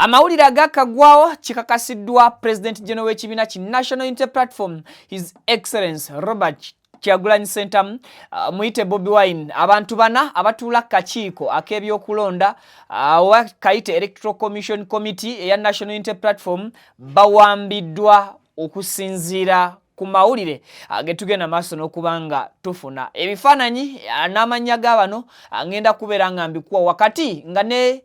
amawulire agakagwawo kikakasiddwa President General w'ekibiina ki National Unity Platform His Excellence Robert Kyagulanyi Ssentamu muyite Bobi Wine abantu bana abatuula kakiiko ak'ebyokulonda kayite Electoral Commission Committee eya National Unity Platform bawambiddwa okusinziira ku mawulire getugenda maaso n'okubanga tufuna ebifaananyi n'amannya g'abano ngenda kubeera nga mbikuwa wakati nga ne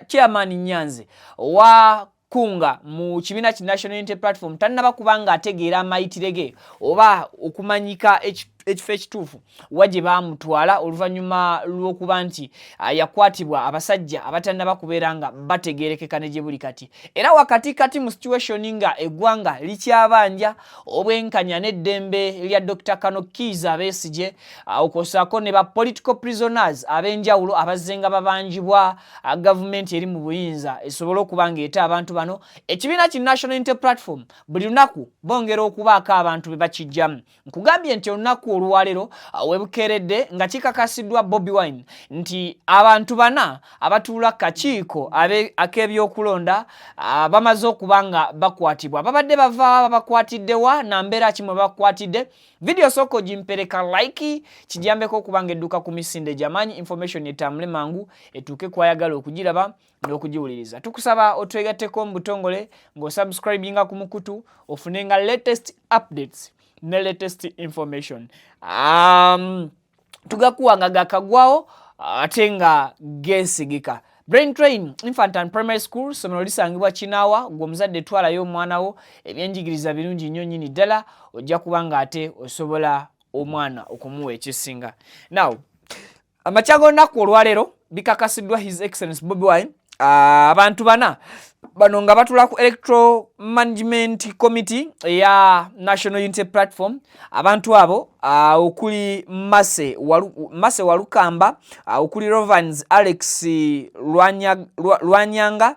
Chairman Nyanzi wa kunga mu kibiina ki National Unity Platform tannaba kubanga ategeera amayitire ge oba okumanyika ekifo ekituufu wagye baamutwala oluvannyuma lw'okuba nti yakwatibwa abasajja abatannaba kubeera nga bategeerekeka ne gye buli kati. Era wakati kati mu situation nga eggwanga likyabanja obwenkanya n'eddembe lya Dr. Kano Kiiza Besigye okwosaako ne ba political prisoners ab'enjawulo abazzenga babanjibwa gavumenti eri mu buyinza esobole okuba ng'eta abantu bano ekibiina ki National Unity Platform buli lunaku bongera okubaako abantu be bakijjamu. Nkugambye nti olunaku olwaleero webukeeredde nga kikakasiddwa Bobi Wine nti abantu bana abatuula kakiiko ak'ebyokulonda bamaze okuba nga bakwatibwa. Babadde bava bakwatiddewa na mbeera kimwe bakwatidde. Video soko jimpereka like kijambeko okubanga edduka ku misinde jamanyi information etambule mangu etuuke kwayagala okugiraba n'okugiwuliriza. Tukusaba otwegatteko mu butongole ng'osubscribinga ku mukutu ofunenga latest updates ne latest information. Tugakuwanga gakagwawo ate nga geesigika. Brain Train Infant and Primary School somero lisangibwa Kinaawa gw'omuzadde twalayo omwana wo ebyenjigiriza birungi nnyo nnyini ddala ojja kubanga ate osobola omwana okumuwa ekisinga. Now amakyago olunaku olwaleero bikakasiddwa His Excellence Bobi Wine abantu bana bano nga batula ku Electoral Management Committee ya National Unity Platform. Abantu abo okuli Mase Walukamba, okuli Rovans Alex Lwanyanga,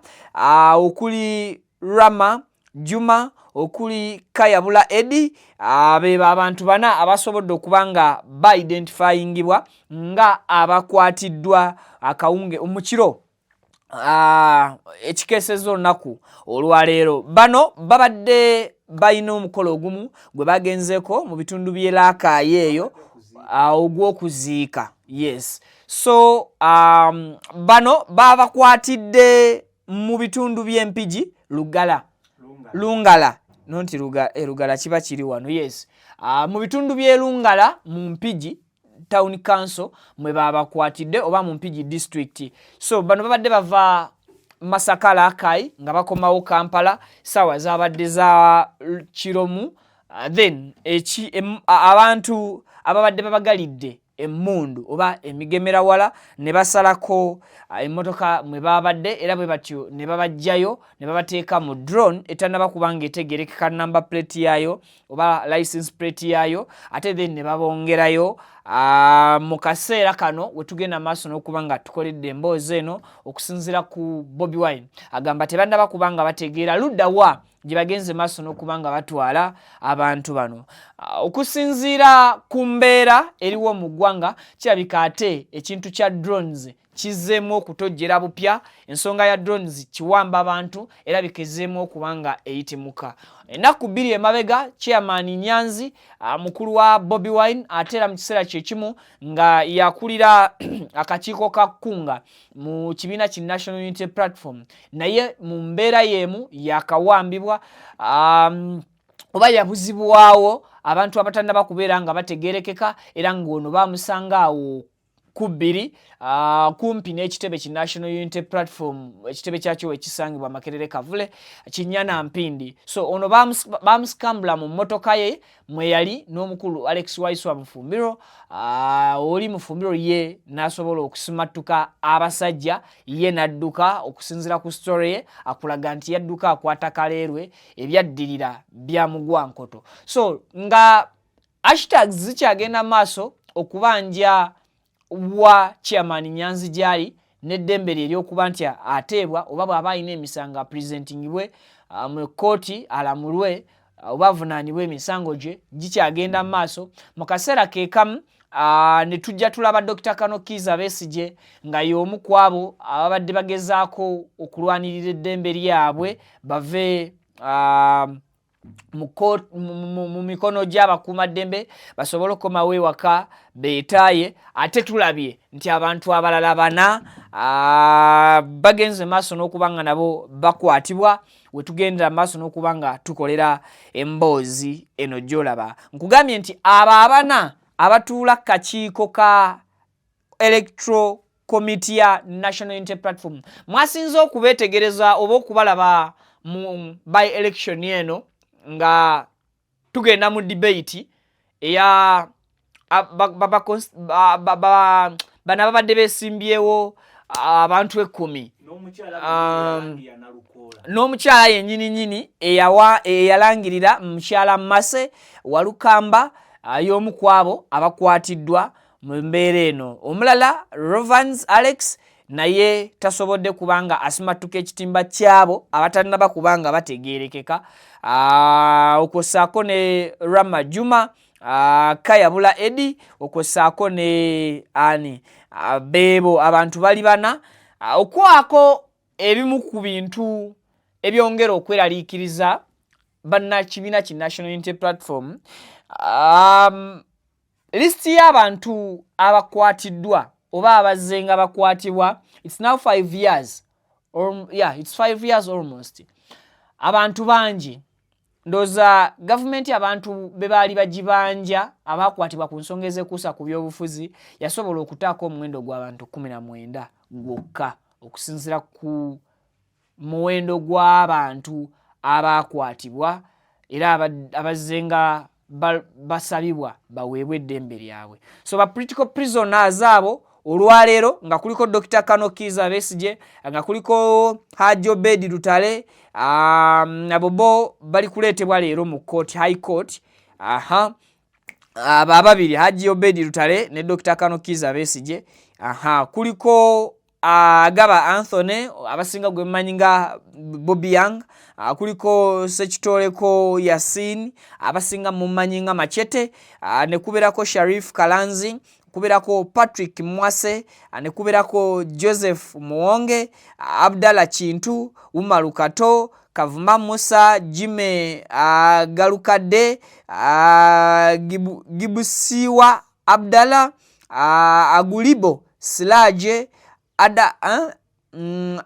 okuli Rama Juma, okuli Kayabula Edi, beba abantu bana abasobodde okubanga ba identifyingibwa nga abakwatiddwa akawunge omukiro ekikeesezo olunaku olwaleero. Bano babadde balina omukolo ogumu gwe bagenzeeko mu bitundu by'e Rakai eyo ogw'okuziika. Yes, so bano babakwatidde mu bitundu by'Empigi Lungala nonti Lugala kiba kiri wano. Yes, mu bitundu by'e Lungala mu Mpigi Town Council mwe babakwatidde oba mu Mpigi District. So bano babadde bava Masakala Akai nga bakomawo Kampala sawa zabadde za Kiromu. Then abantu ababadde babagalidde emmundu oba emigemera wala ne basalako emmotoka mwe babadde era bwe batyo ne babajjayo ne babateeka mu drone etannaba kubanga etegerekeka number plate yayo oba license plate yayo ate then ne babongerayo mu kaseera kano wetugenda maaso n'okuba nga tukoledde emboozi eno okusinziira ku Bobi Wine agamba tebannaba kubanga bategeera ludda wa gye bagenze maaso n'okuba nga batwala abantu bano. Okusinziira ku mbeera eriwo mu ggwanga kirabika ate ekintu kya drones kizeemu okutojjera bupya. Ensonga ya drones kiwamba abantu era bikezeemu okubanga eyitimuka. Ennaku bbiri emabega Chairman Nyanzi mukulu wa Bobi Wine atera mu kiseera kyekimu nga yakulira akakiiko ka kunga mu kibiina ki National Unity Platform naye mu mbeera yeemu yakawambibwa oba yabuzibwawo abantu abatannaba kubeera nga bategeerekeka era ng'ono bamusanga awo kubiri kumpi n'ekitebe ki National Unity Platform ekitebe kyakyo ekisangibwa Makerere Kavule Kinyana Mpindi. So ono bamusikambula mu mmotoka ye mwe yali n'omukulu Alex Waiswa Mufumbiro. Oli Mufumbiro ye n'asobola okusimattuka abasajja ye n'adduka okusinzira ku story ye akulaga nti yadduka akwata kaleerwe ebyaddirira bya mugwankoto. So nga hashtags zikyagenda maaso okubanja wa Chairman Nyanzi gyali n'eddembe lye ery'okuba nti ateebwa oba bw'aba alina emisango presentingibwe mu kooti alamulwe obavunaanibwa emisango gye gikyagenda mu maaso. Mu kaseera ke kamu ne tujja tulaba Dr. Kano Kizza Besigye nga y'omu ku abo ababadde bagezaako okulwanirira eddembe lyabwe bave mu mikono gy'abakuumaddembe basobole okukomawo ewaka beetaaye. Ate tulabye nti abantu abalala bana bagenze maaso n'okuba nga nabo bakwatibwa, we tugendera maaso n'okuba nga tukolera emboozi eno gy'olaba. Nkugambye nti abo abana abatuula kakiiko ka Electoral Committee ya National Unity Platform mwasinze okubeetegereza oba okubalaba mu by election eno nga tugenda mu debate eya bana babadde beesimbyewo abantu 10 n'omukyala yennyini eyalangirira mukyala Mase Walukamba y'omu ku abo abakwatiddwa mu mbeera eno. Omulala Rovans Alex naye tasobodde kubanga asimatuka ekitimba kyabo abatannaba kubanga bategeerekeka. Okwosaako ne Rama Juma, Kayabula Edi, okwosaako ne Beebo. Abantu bali bana okwako ebimu ku bintu ebyongera okweraliikiriza bannakibiina ki National Unity Platform. Listi y'abantu abakwatiddwa oba abazze nga bakwatibwa, it's now 5 years it's 5 years almost. Abantu bangi ndoza gavumenti abantu bebaali bagibanja abakwatibwa ku nsonga ezekuusa ku byobufuzi yasobola okutaako omuwendo gw'abantu 19 gwokka okusinziira ku muwendo gw'abantu abakwatibwa era abazze nga basabibwa baweebwe eddembe lyabwe. So ba political prisoners abo olwaleero nga kuliko Dr. Kano Kizza Besigye, nga kuliko Haji Obedi Lutale, abo bo bali kuleetebwa leero mu court, high court. Ababiri Haji Obedi Lutale ne Dr. Kano Kizza Besigye. Kuliko Agaba Anthony abasinga gwe mmanyi nga Bobby Young, kuliko Sekitoleko Yasin abasinga mumanyi nga Machete, ne kuberako Sharif Kalanzi, kuberako Patrick Mwase, ne kuberako Joseph Muwonge, Abdallah Kintu, Umaru Kato, Kavuma Musa, Jime Galukadde, Gibusiwa Abdallah, Agulibo Silaje,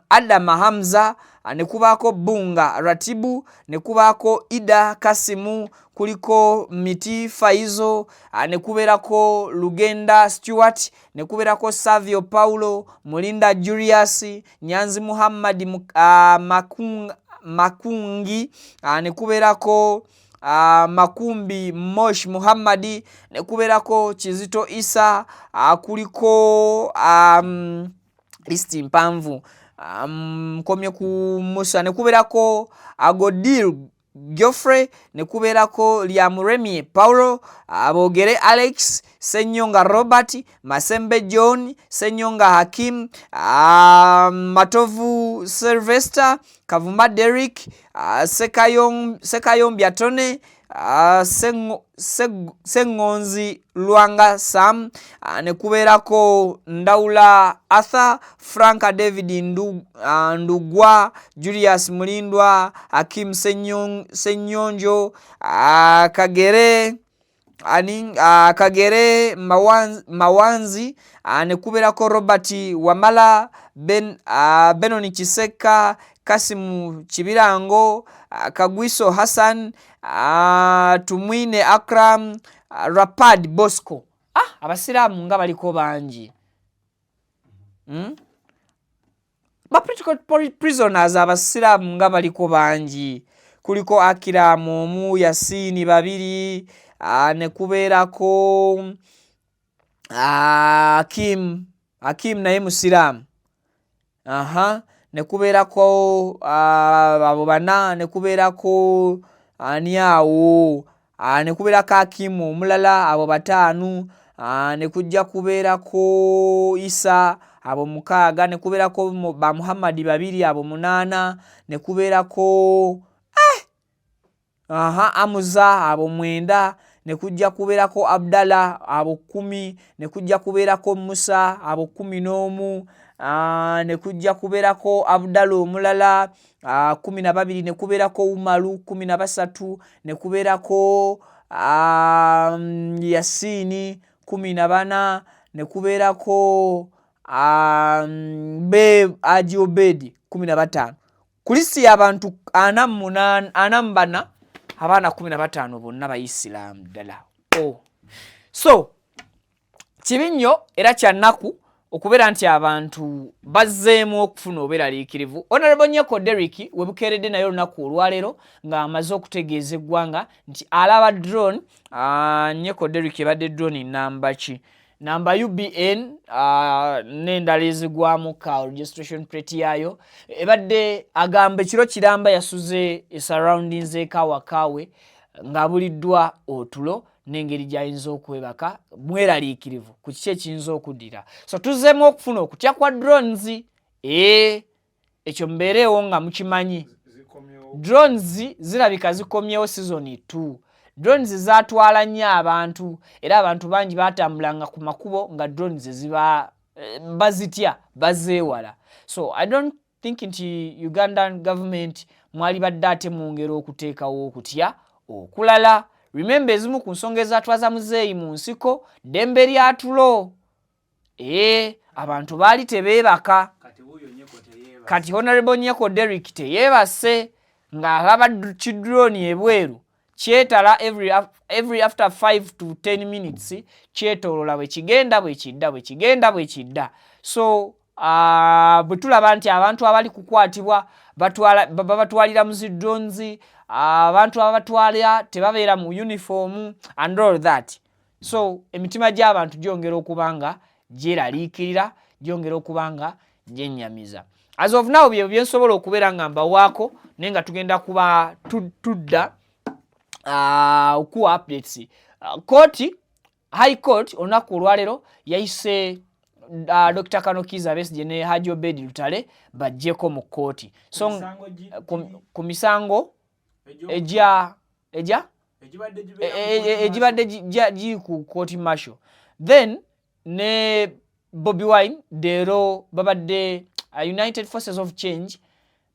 Adama Hamza, ne kubako Bunga Ratibu, ne kubako Ida Kasimu, kuliko Miti Faizo, ne kuberako Lugenda Stewart, ne kuberako Savio Paulo, Mulinda Julius, Nyanzi Muhammad Makungi, ne kuberako Makumbi Mosh Muhammadi, ne kuberako Kizito Isa, kuliko listi mpanvu komye ku Musa, ne kuberako Agodil Geoffrey, ne kuberako Lyamuremye Paulo, Abogere Alex, Senyonga Robert, Masembe John, Senyonga Hakim, Matovu Sylvester, Kavuma Derrick, Sekayom Biatone, Sengonzi Luanga Sam, ne kuberako Ndaula Arthur, Franka David Ndugwa, Julius Mulindwa, Hakim Senyonjo, Kagere Mawanzi, ne kuberako Robert Wamala, Benoni Chiseka, Kasimu Chibirango, Kagwiso Hassan, Tumwine Akram, Rapad Bosco. Abasiraamu nga baliko bangi. Ba political prisoners abasiraamu nga baliko bangi. Kuliko Akira Momu, Yasini babiri, ne kuberako Hakim naye musiraamu. Ne kuberako abo bana, ne kuberako aniawo, ne kuberako Hakim omulala, abo batanu, ne kujja kuberako Isa, abo 6, ne kuberako ba Muhammad babiri, abo 8, ne kuberako Amuza abo 9, ne kujja kubeerako Abdallah abo 10, ne kujja kubeerako Musa abo 11, ne kujja kubeerako Abdallah omulala 12, ne kubeerako Umaru 13, ne kubeerako Yasini 14, ne kubeerako Haji Obedi 15. Ku listi y'abantu 44 abaana 15 bonna Bayisiraamu ddala. So kibi nnyo era kya nnaku okubeera nti abantu bazzeemu okufuna obubeeraliikirivu. Honorable Nyeko Derrick we bukeeredde naye olunaku olwaleero ng'amaze okutegeeza eggwanga nti alaba drone. Nyeko Derrick ebadde drone namba ki? Namba UBN n'endala ezigwamu ka registration plate yaayo ebadde agamba ekiro kiramba yasuze surroundings ekawakawe ng'abuliddwa otulo n'engeri gy'ayinza okwebaka mweraliikirivu ku kiki ekiyinza okuddira. So tuzzeemu okufuna okutya kwa drones. Ekyo mbeereewo nga mukimanyi. Drones zirabika zikomyewo season 2. Drones zaatwala nnyo abantu era abantu bangi baatambulanga ku makubo nga drones ziba bazitya bazeewala. So I don't think nti Ugandan government mwali badde ate mwongera okuteekawo okutya okulala. Remember ezimu ku nsonga ezaatwaza muzeeyi mu nsiko ddembe lya tulo. Abantu baali tebeebaka. Kati Honorable Nyeko Derrick teyeebase ng'alaba kidroni ebweru kyetala every after 5 to 10 minutes kyetolola bwe kigenda bwe kidda bwe kigenda bwe kidda. So bwe tulaba nti abantu abali kukwatibwa babatwalira mu zidronzi, abantu ababatwala tebabeera mu uniform and all that. So emitima gy'abantu gyongera okubanga gyeraliikirira, gyongera okubanga gyennyamiza. As of now bye nsobola okubeera nga mbawaako naye nga tugenda kuba tudda okuwa updates. High Court olunaku olwaleero yayise Dr. Kanokiza Besigye ne Haji Obedi Lutale bajjeko mu kooti. So ku misango ejibadde giri ku court martial. Then ne Bobi Wine Dero babadde United Forces of Change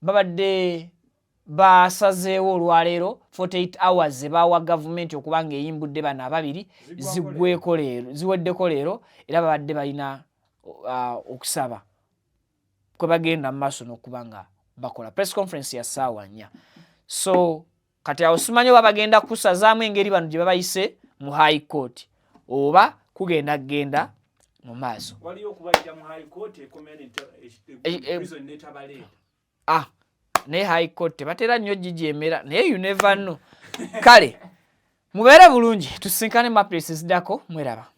babadde basazeewo olwaleero 48 hours zebawa gavumenti okubanga eyimbudde bano ababiri ziweddeko leero era babadde balina okusaba kwe bagenda mu maaso n'okubanga bakola press conference ya ssaawa 4. So kati awo simanyi oba bagenda kusazaamu engeri bano gye babayise mu High Court oba kugenda mu maaso. Waliyo okubajja mu High Court prison netabaleeta. Naye High Court tebatera nnyo gigyemera naye you never know. Kale mubeere bulungi tusinkane mu places ziddako mweraba.